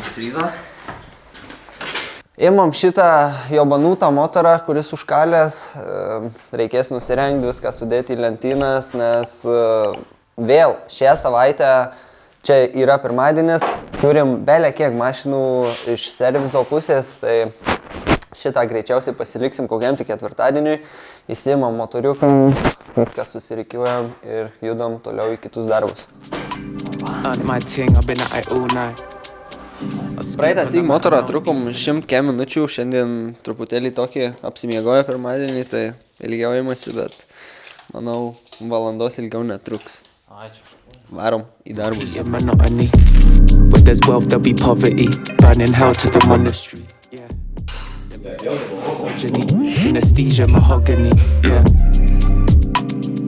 antifrizą. Imam šitą jobanūtą motorą, kuris užkalęs, reikės nusirengti, viską sudėti į lentynas, nes vėl šią savaitę, čia yra pirmadienis, turim belė kiek mašinų iš servizo pusės, tai šitą greičiausiai pasiliksim kokiam tik ketvirtadieniui, įsimam motoriuką, viską susirikiuojam ir judam toliau į kitus darbus. Praeitas į motorą trukom 100 minučių, šiandien truputėlį tokį apsimiegojo pirmadienį, tai ilgiaujamasi, bet manau valandos ilgiau netruks. Ačiū. Varom į darbus.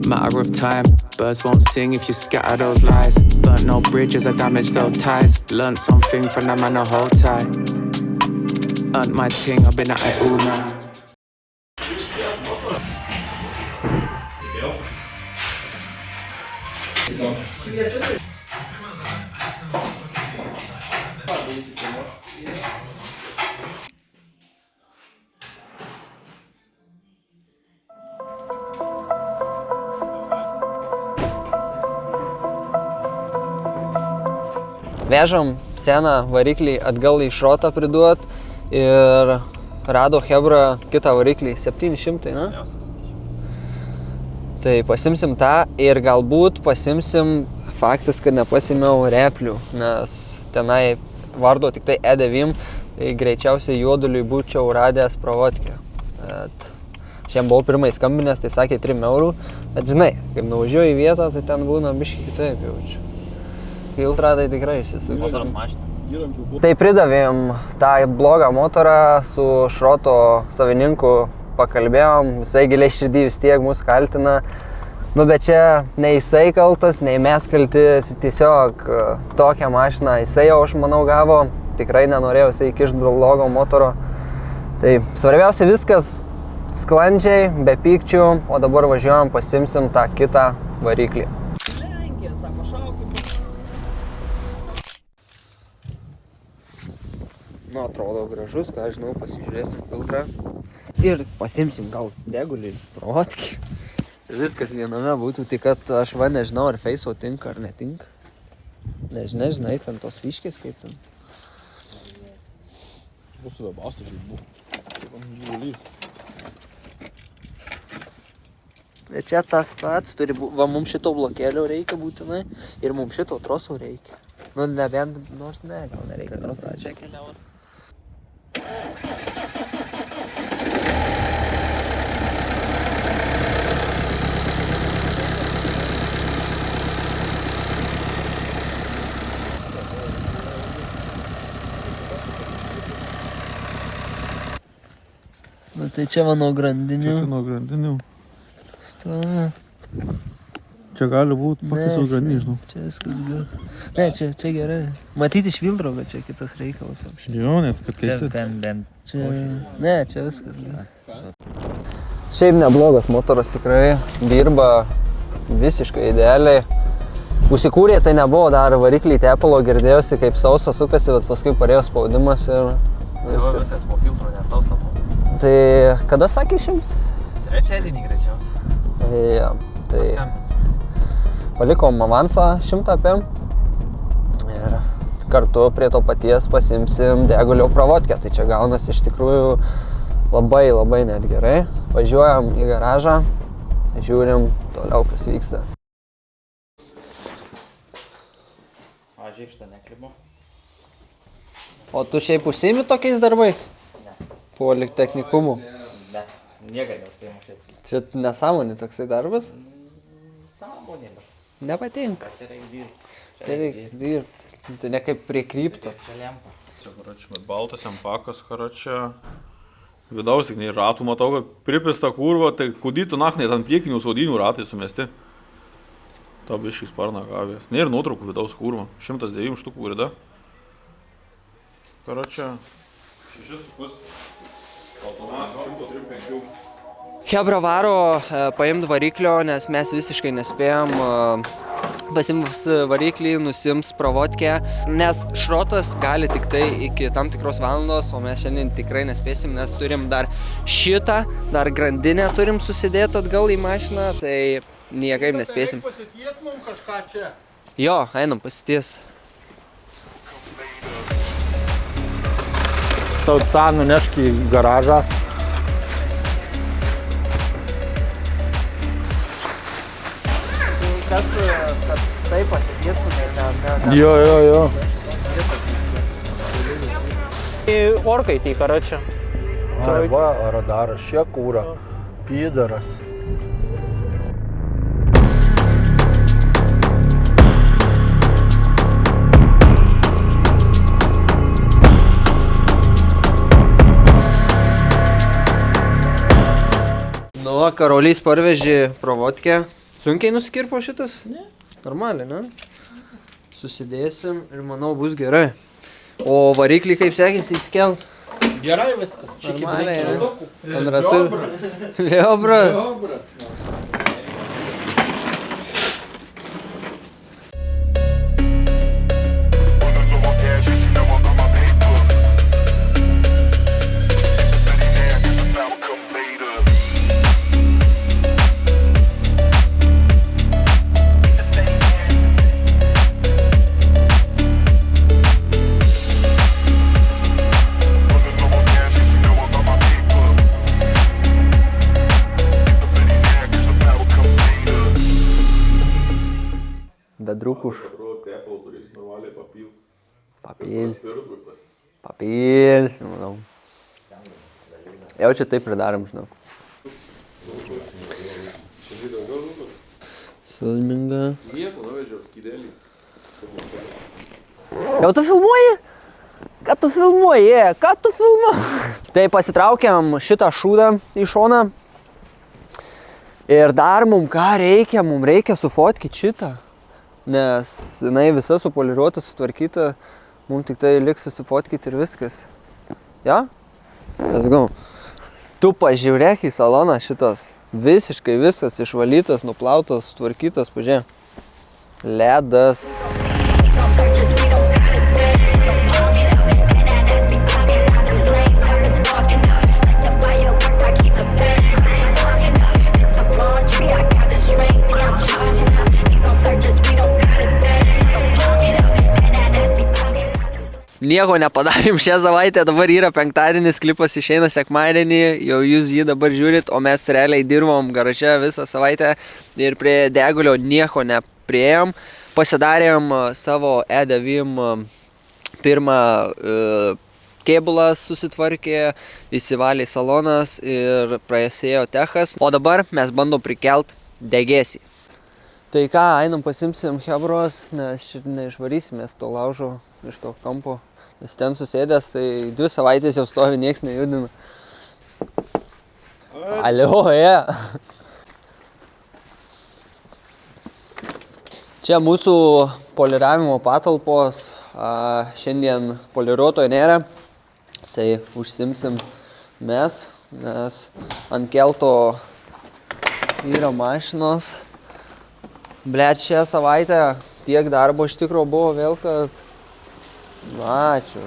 Matter of time, birds won't sing if you scatter those lies. Burnt no bridges, I damaged those ties. Learned something from that man, I hold tight. Earned my ting, I've been at it all night. Vežam seną variklį atgal į šrotą priduot ir rado Hebra kitą variklį 700, ne? Tai pasimsim tą ir galbūt pasimsim, faktas, kad nepasimiau replių, nes tenai vardo tik tai E9, tai greičiausiai juoduliui būčiau radęs pravodkę. Šiandien buvau pirmai skambinęs, tai sakė 3 eurų, bet žinai, kaip nuvažiuoju į vietą, tai ten būna biškai kitaip jaučiu. Filtrą tai tikrai įsisuksiu. Motoras mašina. Tai pridavėm tą blogą motorą, su šroto savininku pakalbėjom, visai giliai širdį vis tiek mus kaltina. Nu, bet čia nei jisai kaltas, nei mes kalti, tiesiog tokią mašiną jisai jau, aš manau, gavo. Tikrai nenorėjau jisai įkišti blogo motoro. Tai svarbiausia viskas sklandžiai, be pykčių, o dabar važiuojam, pasimsim tą kitą variklį. Nu, atrodo gražus, ką žinau, pasižiūrėsim filtrą. Ir pasimsim gal degulį, provatki. Viskas viename būtų, tik kad aš va nežinau, ar Face'o tinka ar netinka. Nežinai, ten tos fiškės kaip ten. Bus su webastu žaibu. Bet čia tas pats, turi būti, va mums šito blokėlio reikia būtinai ir mums šito troso reikia. Nu, nebent, nors ne, gal nereikia troso. Čia keliauja. Nu, tai čia mano grandinių. Čia nuo grandinių. Stoja. Čia gali būti pakisau grandinį, žinau. Čia viskas gerai. Ne, čia gerai. Matyti iš filtro, bet čia kitas reikalas. Jo, net kad keisti. Čia, ne, čia viskas gerai. Šiaip neblogas motoras tikrai, dirba visiškai idealiai. Užsikūrė, tai nebuvo dar variklį tepalo, girdėjosi kaip sausa sukasi, bet paskui parėjo spaudimas ir Viskas po filtro, net sausa. Tai kada sakė išims? Trečiadienį greičiausiai. Tai palikom avansą 100 PM ir kartu prie to paties pasimsim degulio pravodkę. Tai čia gaunas iš tikrųjų labai net gerai. Važiuojam į garažą, žiūrim toliau, kas vyksta. O, žiūrėk, šitą neklibo. O tu šiaip užsiimi tokiais darbais? Ne. Po technikumų? Ne, niekada neužsiimu šiaip. Čia nesąmonė toksai darbas? Sąmonė, bet Nepatinka. čia reikia dirbti. Čia reikia dirbti. Tai ne kaip prie krypto. Čia lempa. Čia, karočią, baltas empakas, karočią. Vidaus tik nei ratų matau, kad pripista kurva, tai kudytų naknai ant priekinių saudinių ratai sumesti. Ta biškai sparna gavės. Nėra nuotraukų vidaus kurva. 109 štukų grida. Karočią. 6,5. Automatas 135. Hebra varo paimti variklio, nes mes visiškai nespėjom pasiims variklį, nusims pravodkę, nes šrotas gali tik tai iki tam tikros valandos, o mes šiandien tikrai nespėsim, nes turim dar šitą, dar grandinę turim susidėti atgal į mašiną, tai niekaip nespėsim. Pasities mums kažką čia. Jo, einam pasities. Tau tą nunešk į garažą. Kad taip pasidėsime, Jo. Orkai tai, karačia. Ai, va, radaras, šie kūra. Pydaras. Nu, Karolys parvežė pravodkę. Sunkiai nuskirpo šitas? Ne. Normaliai, ne? Susidėsim ir manau bus gerai. O variklį kaip sekėsi įskelt? Gerai viskas. Normaliai, ne? Ant ratų. Liobras. Bedrukuš. Papil, manau. Jau čia taip pridarom, žinau. Filminga. Jau tu filmuoji? Ką tu filmuoji? Tai pasitraukiam šitą šūdą į šoną. Ir dar mums ką reikia? Mums reikia sufotkyti šitą. Nes jinai visa supoliruota, sutvarkyta, mums tik tai liks susifotkyti ir viskas. Ja? Let's go. Tu pažiūrėk į saloną šitas. Visiškai viskas išvalytas, nuplautas, sutvarkytas, pažiūrėk. Ledas. Nieko nepadarėm šią savaitę, dabar yra penktadienis, klipas išeina sekmadienį, jau jūs jį dabar žiūrit, o mes realiai dirbom garaže visą savaitę ir prie degulio nieko nepriejom. Pasidarėm savo E9 pirmą kėbulą susitvarkė, įsivalė salonas ir praėsėjo techas, o dabar mes bandom prikelt degėsį. Tai ką, einam pasimsim hebros, nes neišvarysimės to laužo iš to kampo. Nes ten susėdęs, tai 2 savaitės jau stovi, nieks nejudina. Alio, Čia mūsų poliravimo patalpos, šiandien poliruotojo nėra, tai užsimsim mes, nes ant kelto yra mašinos. Blet, šią savaitę tiek darbo iš tikro buvo vėl, kad ačiū.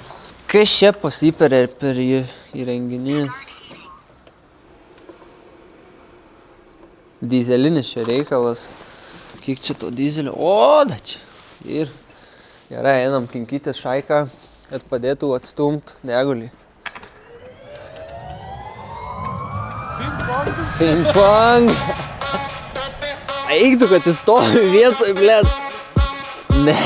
Kas čia pasiperė per įrenginys? Dizelinis čia reikalas. Kiek čia to dizelio? O, da čia. Ir gerai, einam kinkytis šaiką, kad padėtų atstumt degulį. Ping pong! Eik tu, kad jis stovi vietoj, blet. Ne.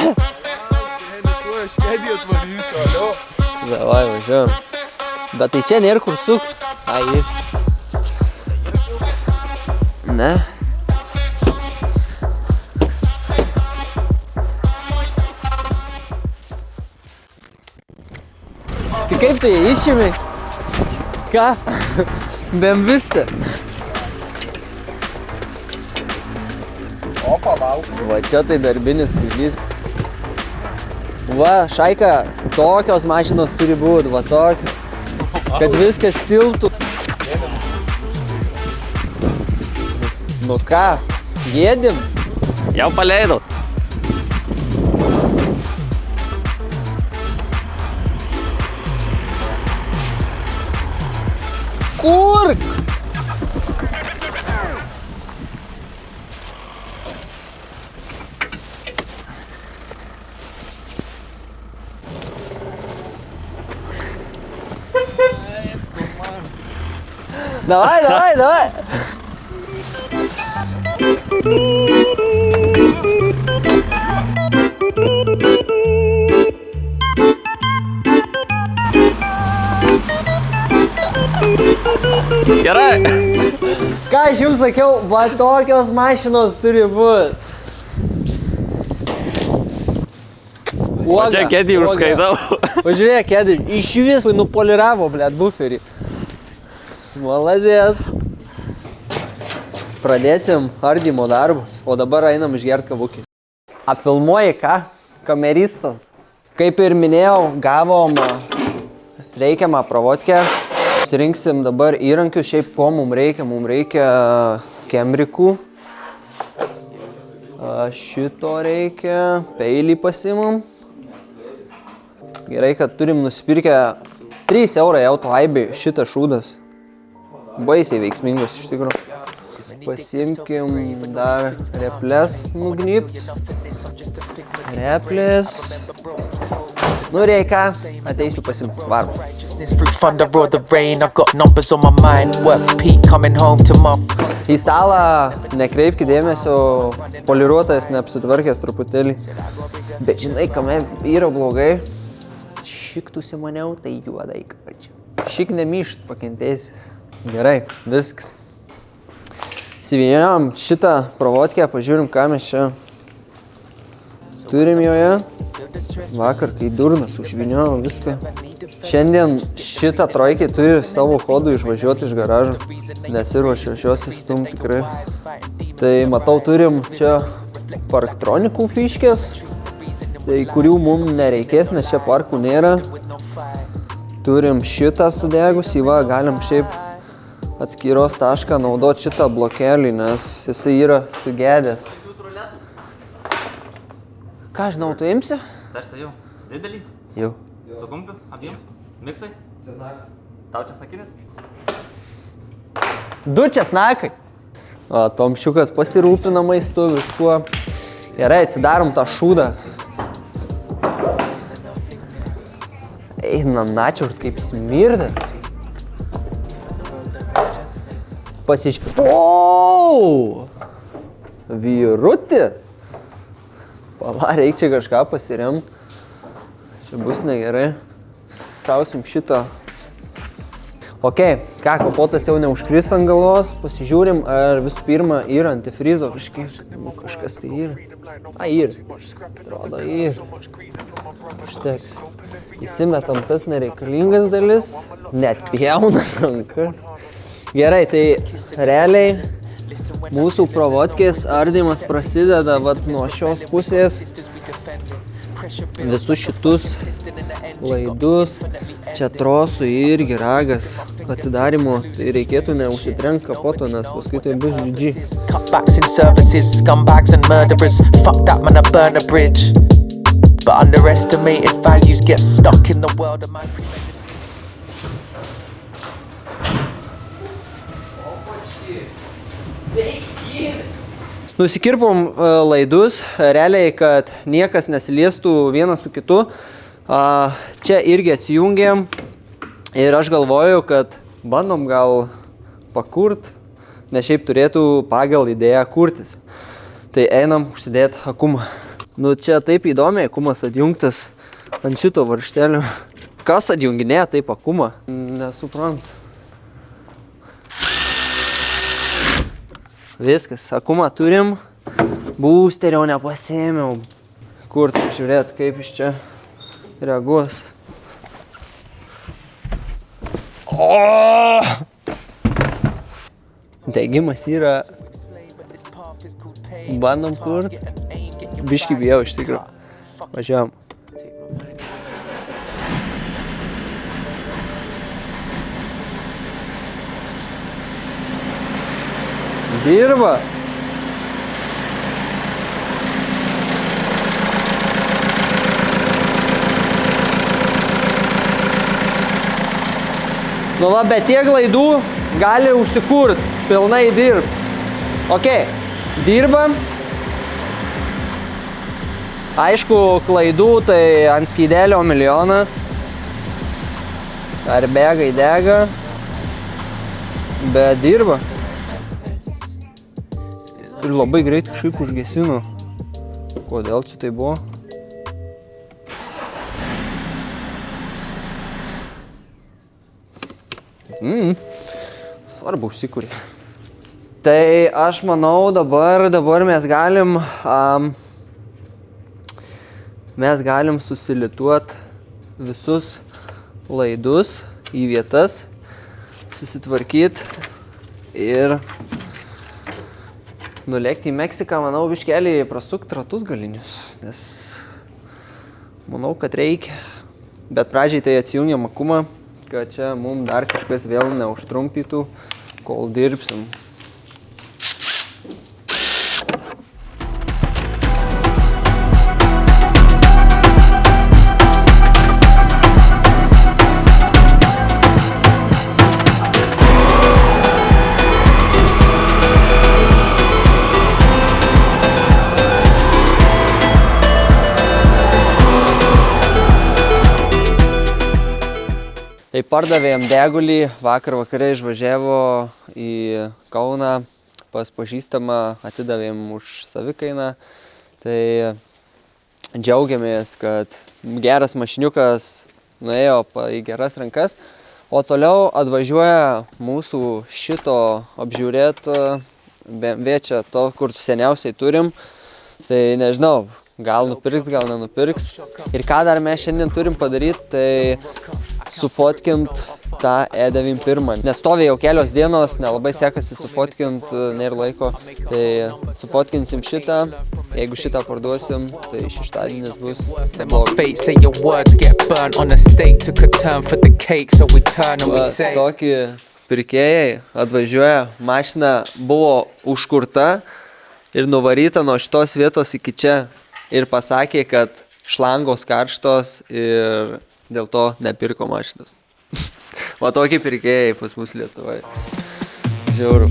Davai, važiuojam. Bet tai čia nėra kur sukt. Ai. Ne. Tai kaip tu jį išimi? Ką? Bembistė. O, palauk. Va čia tai darbinis pužys. Va, šaika, tokios mašinos turi būti, va tokios. Kad viskas tiltų. Nu ką, gėdim? Jau paleidau. Davai. Gerai. Ką aš jums sakiau, va tokios mašinos turi būti. O čia Kedį užskaitau. Pažiūrėk, Kedį, iš vis nupoliravo, blėt, buferį. Maladės. Pradėsim ardymo darbus, o dabar einam išgert kavukį. Atfilmuoji ką? Kameristas. Kaip ir minėjau, gavom reikiamą pravodkę. Surinksim dabar įrankius, šiaip ko mums reikia. Mums reikia kemrikų. Šito reikia, peilį pasimam. Gerai, kad turim nusipirkę 3 eurai auto aibė šitas šūdas. Baisiai veiksmingas iš tikrųjų. Pasimkim dar replės nugnypt. Replės. Nu reikia, ateisiu pasimt. Varom. Through thunder or the rain, I got numbers on my mind. Works peak coming home to my. Į stalą nekreipki dėmesio, poliruotas neapsitvarkęs truputėlį. Bet žinai, kame yra blogai. Šik tu simaniau, tai juodai kapačiu. Šik nemyšt pakentėsi. Gerai, viskas. Įsivyniojom šitą pravodkę, pažiūrim, ką mes čia turim joje. Vakar, kai durnas, užvyniojom viską. Šiandien šitą trojkį turi savo hodų išvažiuoti iš garažo. Nesiruošiu šios įstum tikrai. Tai matau, turim čia parktronikų fiškės, tai kurių mums nereikės, nes čia parkų nėra. Turim šitą sudegusį, va, galim šiaip atskiros tašką naudoti šitą blokelį, nes jisai yra sugedęs. Ką žinau, tu imsi? Tai štai jau. Didelį? Jau. Su kumpiu? Abiem? Miksai? Tau česnakinis? 2 česnakai. O, Tomšiukas pasirūpina maistu viskuo. Gerai, atsidarom tą šūdą. Eina načiurt kaip smirda. Pasiški. O! Vyruti. Pala, reikia čia kažką pasiremt. Čia bus negerai. Šausim šitą. Ok, ką, kapotas jau neužkris ant galvos. Pasižiūrim, ar visų pirma yra antifrizo kažkas tai yra. Yra. Atrodo, yra. Užteks. Įsimetam tas nereikalingas dalis. Net pjauna rankas. Gerai, tai realiai mūsų pravodkės ardymas prasideda vat nuo šios pusės. Visus šitus laidus, čia trosų irgi ragas atidarimo, tai reikėtų neužsitrenkt kapoto, nes paskui tai bus GG. Cutbacks in services, scumbags and murderers. Fuck that man, I burn a bridge. But underestimated values get stuck in the world of my. Nusikirpom laidus, realiai, kad niekas nesiliestų vienas su kitu. Čia irgi atsijungėm ir aš galvoju, kad bandom gal pakurt, nes šiaip turėtų pagal idėją kurtis. Tai einam užsidėti akumą. Nu čia taip įdomiai akumas atjungtas ant šito varžtelio. Kas atjunginėja taip akumą? Nesuprantu. Viskas, akumą turim, boosterio nepasėmiau. Kur tai žiūrėt, kaip iš čia reaguos. Degimas yra, bandom kurt, biškį bijau iš tikrųjų. Važiavam. Dirba. Nu va, bet tiek laidų gali užsikurt, pilnai dirb. Ok, dirbam. Aišku, klaidų tai ant skydelio milijonas. Ar bėga į degą. Bet dirba. Ir labai greit kažkaip užgesino. Kodėl čia tai buvo? Svarbu užsikūrė. Tai aš manau dabar mes galim susilituot visus laidus į vietas, susitvarkyt ir nulėkti į Meksiką, manau, biškelį prasukt ratus galinius, nes manau, kad reikia. Bet pradžiai tai atsijungiam akumą, kad čia mums dar kažkas vėl neužtrumpytų, kol dirbsim. Tai pardavėjom degulį, vakar vakare išvažiavo į Kauną, pas pažįstamą atidavėm už savikainą. Tai džiaugiamės, kad geras mašiniukas nuėjo į geras rankas, o toliau atvažiuoja mūsų šito apžiūrėt BMW čia, to, kur seniausiai turim. Tai nežinau, gal nupirks, gal nenupirks. Ir ką dar mes šiandien turim padaryti, tai sufotkint tą E91. Nes stovi jau kelios dienos, nelabai sekasi sufotkint, nėra laiko. Tai sufotkinsim šitą, jeigu šitą parduosim, tai šeštadienis bus tokį pirkėjai atvažiuoja, mašina buvo užkurta ir nuvaryta nuo šitos vietos iki čia ir pasakė, kad šlangos karštos ir dėl to nepirko mašinos. O tokie pirkėjai pas mus Lietuvoje. Žiauru.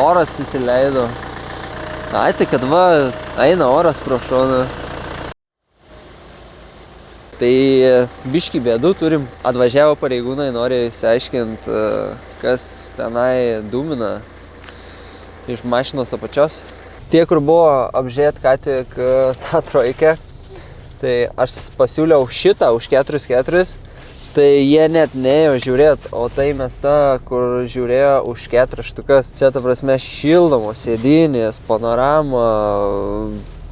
Oras įsileido. Ai, tai kad va, eina oras pro šoną. Tai biškį bėdų turim. Atvažiavo pareigūnai, nori išsiaiškinti, kas tenai dūmina iš mašinos apačios. Tie, kur buvo apžiūrėt ką tik tą trojkę, tai aš pasiūliau šitą už 4,4, tai jie net neėjo žiūrėt, o tai mes tą, kur žiūrėjo už 4 štukas. Čia, ta prasme, šildomos sėdynės, panorama,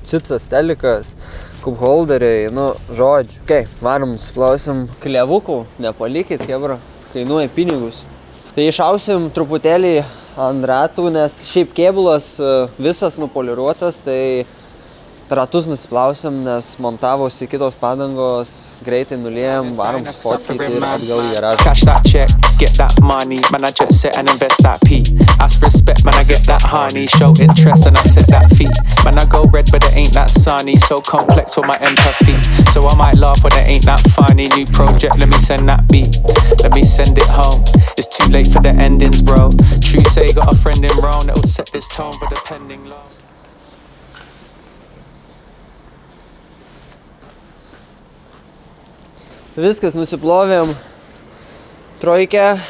cicas, telikas, kupholderiai, nu, žodžiu. Okay, varom, susiklausim klevukų, nepalikit, kebra, kainuoja pinigus. Tai išausim truputėlį ant ratų, nes šiaip kėbulas visas nupoliruotas, tai ratus nusiplausim, nes montavosi kitos padangos, greitai nuliejam, varom fotkyti ir atgal į garažą. Cash that check, get that money, man I jet set and invest that P. Ask respect, man I get that honey, show interest and I set that fee. Man I go red but it ain't that sunny, so complex for my empathy. So I might laugh when it ain't that funny, new project, let me send that beat, let me send it home. It's too late for the endings, bro. True say got a friend in Rome that'll set this tone for the pending love. Viskas, nusiplovėm trojkę,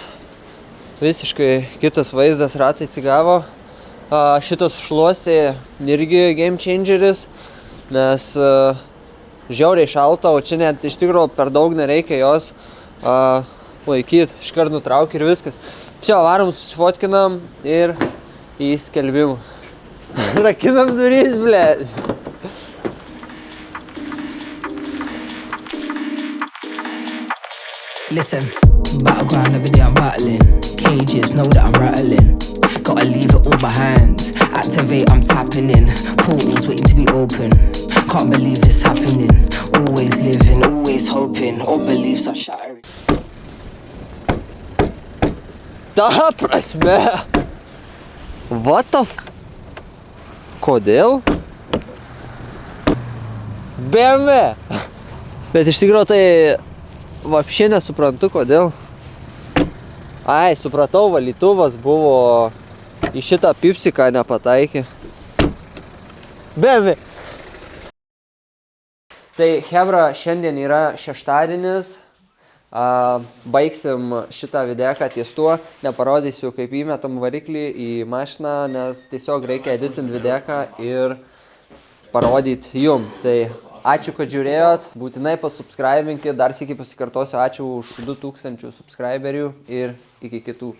visiškai kitas vaizdas, ratai atsigavo. Šitas šluostė irgi game changeris, nes žiauriai šalta, o čia net iš tikrųjų per daug nereikia jos laikyti, iškart nutrauk ir viskas. Čia varom, susifotkinam ir į skelbimą. Rakinam duris, blėt. Listen, battleground every day I'm battling. Cages know that I'm rattling. Gotta leave it all behind. Activate, I'm tapping in. Portals waiting to be open. Can't believe it's happening. Always living, always hoping. All beliefs are shattering. Ta prasme. What the f... Kodėl? BMW. Bet iš tikrųjų tai vapšė nesuprantu, kodėl. Ai, supratau, valytuvas buvo į šitą pipsiką nepataikė. BMW. Tai Hebra, šiandien yra šeštadienis. Baigsim šitą videką ties tuo, neparodysiu kaip įmetam variklį į mašiną, nes tiesiog reikia editinti videką ir parodyti jum. Tai ačiū, kad žiūrėjot, būtinai pasubscribinkit, dar sykį pasikartosiu, ačiū už 2000 subscriberių ir iki kitų.